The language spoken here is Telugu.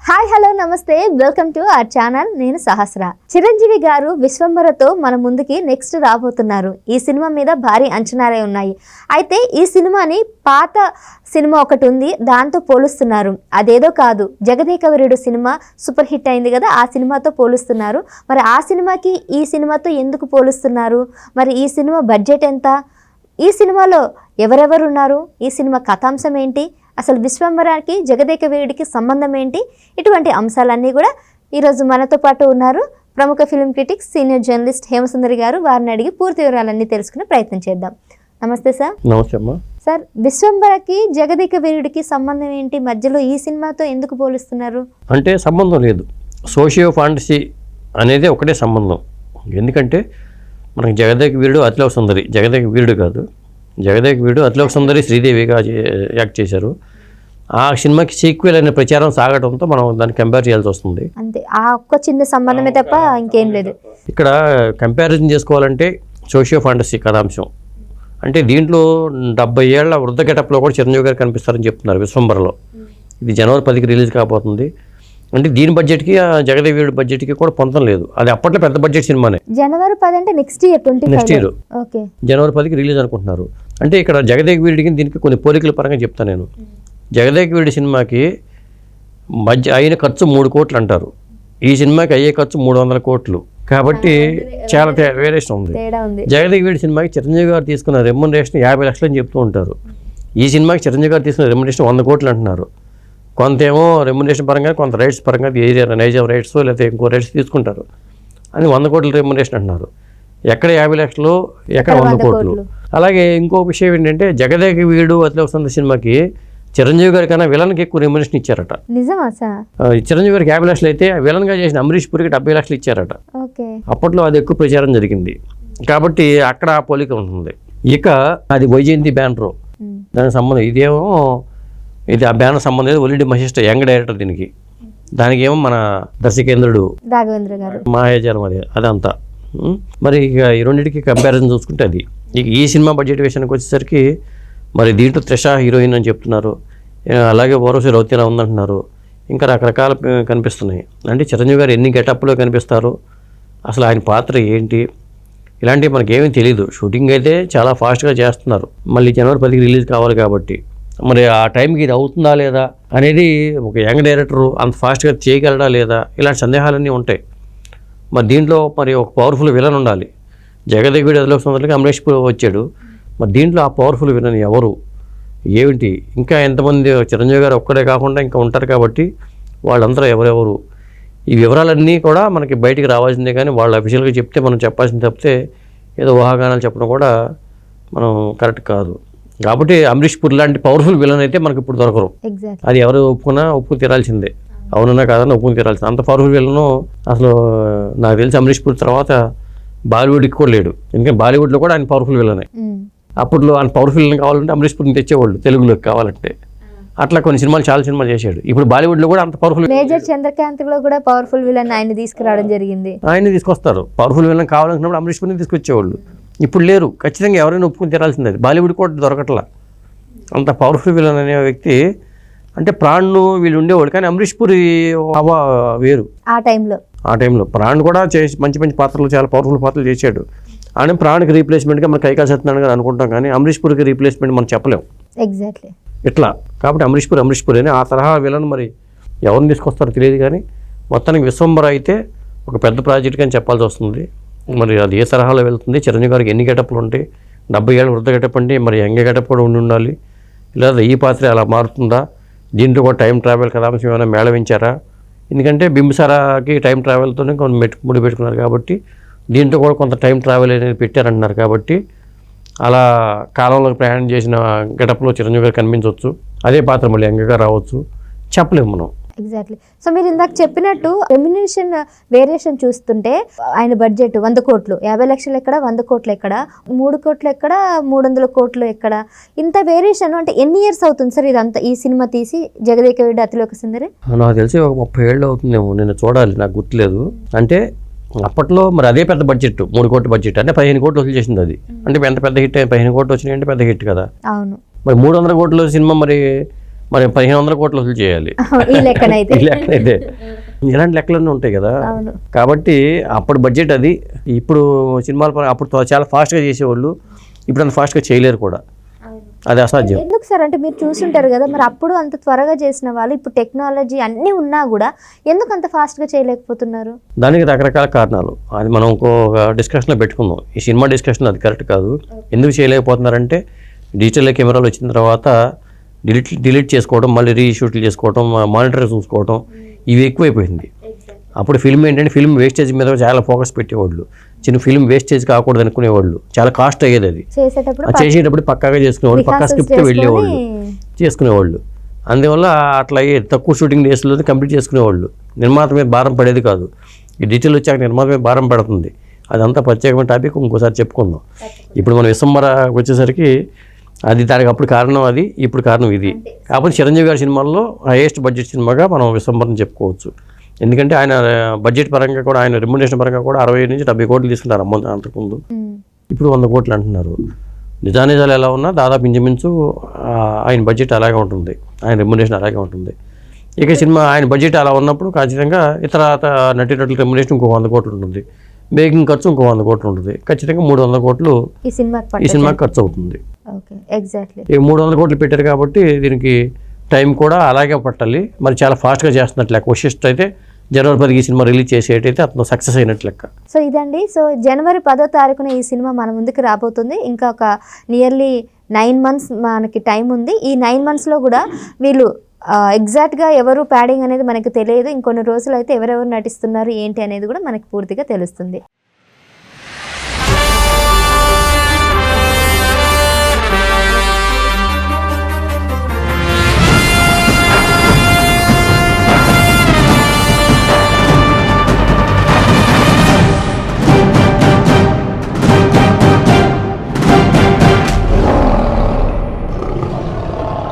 హాయ్ హలో నమస్తే వెల్కమ్ టు అవర్ ఛానల్. నేను సహస్ర. చిరంజీవి గారు విశ్వంబరతో మన ముందుకి నెక్స్ట్ రాబోతున్నారు. ఈ సినిమా మీద భారీ అంచనాలే ఉన్నాయి. అయితే ఈ సినిమాని పాత సినిమా ఒకటి ఉంది, దాంతో పోలుస్తున్నారు. అదేదో కాదు, Jagadeka Veerudu cinema super hit అయింది కదా, ఆ సినిమాతో పోలుస్తున్నారు. మరి ఆ సినిమాకి ఈ సినిమాతో ఎందుకు పోలుస్తున్నారు? మరి ఈ సినిమా బడ్జెట్ ఎంత? ఈ సినిమాలో ఎవరెవరు ఉన్నారు? ఈ సినిమా కథాంశం ఏంటి? అసలు విశ్వంబరానికి జగదేక వీరుడికి సంబంధం ఏంటి? ఇటువంటి అంశాలన్నీ కూడా ఈరోజు మనతో పాటు ఉన్నారు ప్రముఖ film critics, senior journalist Hemasundari గారు. వారిని అడిగి పూర్తి వివరాలన్నీ తెలుసుకునే ప్రయత్నం చేద్దాం. నమస్తే సార్. నమస్తే అమ్మా. సార్, విశ్వంబరకి జగదేక వీరుడికి సంబంధం ఏంటి? మధ్యలో ఈ సినిమాతో ఎందుకు పోలుస్తున్నారు? అంటే సంబంధం లేదు, సోషియో ఫాంటసీ అనేది ఒకటే సంబంధం. ఎందుకంటే మనకి జగదేక వీరుడు అతిలోక సుందరి, జగదేక వీరుడు కాదు, జగదేక వీరుడు అతిలోక సుందరి శ్రీదేవిగా యాక్ట్ చేశారు. ఆ సినిమాకి సీక్వెల్ అనే ప్రచారం సాగడంతో మనం దాన్ని కంపేర్ చేయాల్సి వస్తుంది. అంతే, ఆ ఒక్క చిన్న సంబంధమే తప్ప ఇంకేం లేదు. ఇక్కడ కంపారిజన్ చేసుకోవాలంటే సోషియో ఫాంటసీ కథాంశం అంటే దీంట్లో 70 ఏళ్ల వృద్ధ గెటప్లో కూడా చిరంజీవి గారు కనిపిస్తారని చెప్తున్నారు విశ్వంబరలో. ఇది జనవరి 10కి రిలీజ్ కాబోతుంది. అంటే దీని బడ్జెట్కి జగదేక వీరుడు బడ్జెట్కి కూడా పొందడం లేదు. అది అప్పట్లో పెద్ద బడ్జెట్ సినిమానే. జనవరి 10 అంటే నెక్స్ట్ ఇయర్ ఓకే, జనవరి 10కి రిలీజ్ అనుకుంటున్నారు. అంటే ఇక్కడ జగదేక వీరుడికి దీనికి కొన్ని పోలికల పరంగా చెప్తాను నేను. జగదేక వీరుడి సినిమాకి అయిన ఖర్చు 3 కోట్లు అంటారు, ఈ సినిమాకి అయ్యే ఖర్చు 300 కోట్లు. కాబట్టి చాలా వేరియేషన్ ఉంది. జగదేక వీరుడి సినిమాకి చిరంజీవి గారు తీసుకున్న రెమ్యునరేషన్ 50 లక్షలు అని చెప్తూ ఉంటారు. ఈ సినిమాకి చిరంజీవి గారు తీసుకున్న రెమ్యునరేషన్ 100 కోట్లు అంటున్నారు. కొంతేమో రెమ్యునరేషన్ పరంగా, కొంత రైట్స్ పరంగా నైజాం రైట్స్ లేకపోతే ఇంకో రైట్స్ తీసుకుంటారు అని 100 కోట్ల రెమ్యునరేషన్ అంటున్నారు. ఎక్కడ 50 లక్షలు, ఎక్కడ 100 కోట్లు. అలాగే ఇంకో విషయం ఏంటంటే జగదేక వీరుడు అతిలోక సుందరి సినిమాకి చిరంజీవి గారి కన్నా విలన్కి ఎక్కువ రెమ్యునరేషన్ ఇచ్చారట. నిజమా సార్? చిరంజీవి గారికి 50 లక్షలు అయితే విలన్గా చేసిన అమరీష్ పురికి 70 లక్షలు ఇచ్చారట. అప్పట్లో అది ఎక్కువ ప్రచారం జరిగింది కాబట్టి అక్కడ ఆ పోలిక ఉంటుంది. ఇక అది వైజయంతి బ్యానర్, దానికి సంబంధం ఇదేమో, ఇది ఆ బ్యానర్ సంబంధం లేదు. ఒలిడి మహేష్ యంగ్ డైరెక్టర్ దీనికి, దానికి ఏమో మన దర్శకేంద్రుడు రాఘవేంద్ర గారు మాయాజాలం అదంతా. మరి ఇక ఈ రెండింటికి కంపారిజన్ చూసుకుంటే అది. ఇక ఈ సినిమా బడ్జెట్ విషయానికి వచ్చేసరికి మరి దీంట్లో త్రిష హీరోయిన్ అని చెప్తున్నారు, అలాగే ఓరవశి రౌతేనా ఉందంటున్నారు, ఇంకా రకరకాల కనిపిస్తున్నాయి. అంటే చిరంజీవి గారు ఎన్ని గెటప్లో కనిపిస్తారు, అసలు ఆయన పాత్ర ఏంటి, ఇలాంటివి మనకేమీ తెలియదు. షూటింగ్ అయితే చాలా ఫాస్ట్గా చేస్తున్నారు, మళ్ళీ జనవరి 10కి రిలీజ్ కావాలి కాబట్టి మరి ఆ టైంకి ఇది అవుతుందా లేదా అనేది, ఒక యంగ్ డైరెక్టరు అంత ఫాస్ట్గా చేయగలడా లేదా, ఇలాంటి సందేహాలన్నీ ఉంటాయి. మరి దీంట్లో మరి ఒక పవర్ఫుల్ విలన్ ఉండాలి. జగదేక వీరుడు అతిలోక సుందరికి అమరీష్ పురి వచ్చాడు, మరి దీంట్లో ఆ పవర్ఫుల్ విలన్ ఎవరు ఏమిటి, ఇంకా ఎంతమంది, చిరంజీవి గారు ఒక్కడే కాకుండా ఇంకా ఉంటారు కాబట్టి వాళ్ళందరూ ఎవరెవరు, ఈ వివరాలన్నీ కూడా మనకి బయటికి రావాల్సిందే. కానీ వాళ్ళు అఫీషియల్గా చెప్తే మనం చెప్పాల్సింది తప్పితే ఏదో ఊహాగానాలు చెప్పడం కూడా మనం కరెక్ట్ కాదు. కాబట్టి అమరీష్ పురి లాంటి పవర్ఫుల్ విలన్ అయితే మనకి ఇప్పుడు దొరకరు. అది ఎవరు ఒప్పుకుని తీరాల్సిందే, అవునన్నా కాదన్నా ఒప్పుకుని తీరాల్సిందే. అంత పవర్ఫుల్ విలను అసలు నాకు తెలిసి అమరీష్ పురి తర్వాత బాలీవుడ్కి కూడా లేడు. ఎందుకంటే బాలీవుడ్లో కూడా ఆయన పవర్ఫుల్ విలనే. అప్పట్లో ఆయన పవర్ఫుల్ విలన్ కావాలంటే అమరీష్ పురిని తెచ్చేవాళ్ళు తెలుగులోకి కావాలంటే. అట్లా కొన్ని సినిమాలు, చాలా సినిమాలు చేశాడు. ఇప్పుడు బాలీవుడ్లో కూడా అంత పవర్ఫుల్, మేజర్ చంద్రకాంత్ లో కూడా పవర్ఫుల్ విలన్ ఆయన తీసుకురావడం జరిగింది. ఆయన్ని తీసుకొస్తారు, పవర్ఫుల్ విలన్ కావాలనుకున్నప్పుడు అమరీష్ పురిని తీసుకొచ్చేవాళ్ళు. ఇప్పుడు లేరు, ఖచ్చితంగా ఎవరైనా ఒప్పుకుని తీరాల్సిందే. బాలీవుడ్ కూడా దొరకట్లా అంత పవర్ఫుల్ విలన్ అనే వ్యక్తి. అంటే ప్రాణ్ వీళ్ళు ఉండేవాళ్ళు, కానీ అమరీష్ పురి హవా వేరు. ఆ టైంలో ప్రాణ్ కూడా చేసి మంచి మంచి పాత్రలు, చాలా పవర్ఫుల్ పాత్రలు చేశాడు. ఆయన ప్రాణ్కి రీప్లేస్మెంట్గా మనం కైకాల సత్యనారాయణ గారు అనుకుంటాం, కానీ అమరీష్ పురికి రీప్లేస్మెంట్ మనం చెప్పలేము ఇట్లా. కాబట్టి అమరీష్ పురి అని ఆ తరహా విలన్ మరి ఎవరిని తీసుకొస్తారో తెలియదు. కానీ మొత్తానికి విశ్వంబర అయితే ఒక పెద్ద ప్రాజెక్ట్ అని చెప్పాల్సి వస్తుంది. మరి అది ఏ తరహాలో వెళ్తుంది, చిరంజీవి గారికి ఎన్ని గెటప్లు ఉంటాయి, 70 ఏళ్ళ వృద్ధ గెటప్ అంటే మరి యంగ్ గెటప్ కూడా ఉండాలి, లేదా ఈ పాత్ర అలా మారుతుందా, దీంట్లో కూడా టైం ట్రావెల్ కథాంశం ఏమైనా మేళవించారా? ఎందుకంటే బింబిసారాకి టైం ట్రావెల్తోనే కొంత ముడి పెట్టుకున్నారు కాబట్టి దీంట్లో కూడా కొంత టైం ట్రావెల్ అనేది పెట్టారంటున్నారు. కాబట్టి అలా కాలంలో ప్రయాణం చేసిన గెటప్లో చిరంజీవి గారు కనిపించవచ్చు, అదే పాత్ర మళ్ళీ యంగ్గా రావచ్చు, చెప్పలేము మనం. ఎగ్జాక్ట్లీ. సో మీరు ఇందాక చెప్పినట్టు రెమ్యునరేషన్ వేరియేషన్ చూస్తుంటే ఆయన బడ్జెట్ 100 కోట్లు, 50 లక్షలు ఎక్కడ, 100 కోట్లు ఎక్కడ, 3 కోట్లు ఎక్కడ, 300 కోట్లు ఎక్కడ, ఇంత వేరియేషన్ అంటే ఎన్ని ఇయర్స్ అవుతుంది సార్ ఇదంతా, ఈ సినిమా తీసి జగదేక వీరుడు అతిలోక సుందరి? నాకు తెలిసి ఒక 30 ఏళ్ళు అవుతుందేమో, నేను చూడాలి, నాకు గుర్తులేదు. అంటే అప్పట్లో మరి అదే పెద్ద బడ్జెట్, 3 కోట్ల బడ్జెట్ అంటే 15 కోట్లు వసూలు చేసింది అది. అంటే ఎంత పెద్ద హిట్, 15 కోట్లు వచ్చినాయి అంటే పెద్ద హిట్ కదా. అవును. మరి 300 కోట్ల సినిమా మరి మరి 1500 కోట్లు వసూలు చేయాలి. ఈ లెక్కనైతే ఈ లెక్కనైతే ఇలాంటి లెక్కలన్నీ ఉంటాయి కదా. అవును. కాబట్టి అప్పుడు బడ్జెట్ అది. ఇప్పుడు సినిమాలు అప్పుడు చాలా ఫాస్ట్గా చేసేవాళ్ళు, ఇప్పుడు అంత ఫాస్ట్గా చేయలేరు కూడా, అది అసాధ్యం. ఎందుకు సార్ అంటే మీరు చూసుంటారు కదా, మరి అప్పుడు అంత త్వరగా చేసిన వాళ్ళు ఇప్పుడు టెక్నాలజీ అన్నీ ఉన్నా కూడా ఎందుకు అంత ఫాస్ట్గా చేయలేకపోతున్నారు? దానికి రకరకాల కారణాలు, అది మనం ఇంకో డిస్కషన్లో పెట్టుకుందాం. ఈ సినిమా డిస్కషన్ అది కరెక్ట్ కాదు. ఎందుకు చేయలేకపోతున్నారంటే డిజిటల్ కెమెరాలు వచ్చిన తర్వాత డిలీట్ చేసుకోవడం, మళ్ళీ రీషూట్లు చేసుకోవడం, మానిటర్ చూసుకోవడం, ఇవి ఎక్కువైపోయింది. అప్పుడు ఫిల్మ్ ఏంటంటే ఫిల్మ్ వేస్టేజ్ మీద చాలా ఫోకస్ పెట్టేవాళ్ళు. చిన్న ఫిల్మ్ వేస్టేజ్ కాకూడదు అనుకునేవాళ్ళు. చాలా కాస్ట్ అయ్యేది అది. చేసేటప్పుడు పక్కాగా చేసుకునేవాళ్ళు, పక్కా స్క్రిప్ట్ వెళ్ళేవాళ్ళు, చేసుకునేవాళ్ళు. అందువల్ల అట్లా అయ్యేది. తక్కువ షూటింగ్ డేస్లోనే కంప్లీట్ చేసుకునేవాళ్ళు. నిర్మాత మీద భారం పడేది కాదు. ఈ డిజిటల్ వచ్చాక నిర్మాత మీద భారం పడుతుంది. అదంతా ప్రత్యేకమైన టాపిక్, ఇంకోసారి చెప్పుకుందాం. ఇప్పుడు మనం విశ్వంబర వచ్చేసరికి అది దానికి అప్పుడు కారణం అది, ఇప్పుడు కారణం ఇది. కాకపోతే చిరంజీవి గారి సినిమాల్లో హైయెస్ట్ బడ్జెట్ సినిమాగా మనం విశ్వంబరని చెప్పుకోవచ్చు. ఎందుకంటే ఆయన బడ్జెట్ పరంగా కూడా, ఆయన రెమ్యునరేషన్ పరంగా కూడా 60 నుంచి 70 కోట్లు తీసుకుంటారు అంతకుముందు. ఇప్పుడు 100 కోట్లు అంటున్నారు. నిజానిజాలు ఎలా ఉన్నా దాదాపు ఇంచుమించు ఆయన బడ్జెట్ అలాగే ఉంటుంది, ఆయన రెమ్యునరేషన్ అలాగే ఉంటుంది. ఇక సినిమా ఆయన బడ్జెట్ అలా ఉన్నప్పుడు ఖచ్చితంగా ఇతర నటీనటుల రెమ్యునరేషన్ ఇంకో 100 కోట్లు ఉంటుంది, మేకింగ్ ఖర్చు ఇంకో 100 కోట్లు ఉంటుంది. ఖచ్చితంగా 300 కోట్లు ఈ సినిమాకి ఖర్చు అవుతుంది. ఈ 300 కోట్లు పెట్టారు కాబట్టి దీనికి టైం కూడా అలాగే పట్టాలి. మరి చాలా ఫాస్ట్గా చేస్తున్నట్లు లెక్క. వశిష్ఠ అయితే జనవరి 10 ఈ సినిమా రిలీజ్ చేసేటైతే అతను సక్సెస్ అయినట్లు లెక్క. సో ఇదండి. సో జనవరి 10వ తారీఖున ఈ సినిమా మన ముందుకు రాబోతుంది. ఇంకా ఒక నియర్లీ 9 months మనకి టైం ఉంది. ఈ 9 monthsలో కూడా వీళ్ళు ఎగ్జాక్ట్గా ఎవరు ప్యాడింగ్ అనేది మనకు తెలియదు. ఇంకొన్ని రోజులు అయితే ఎవరెవరు నటిస్తున్నారు ఏంటి అనేది కూడా మనకి పూర్తిగా తెలుస్తుంది.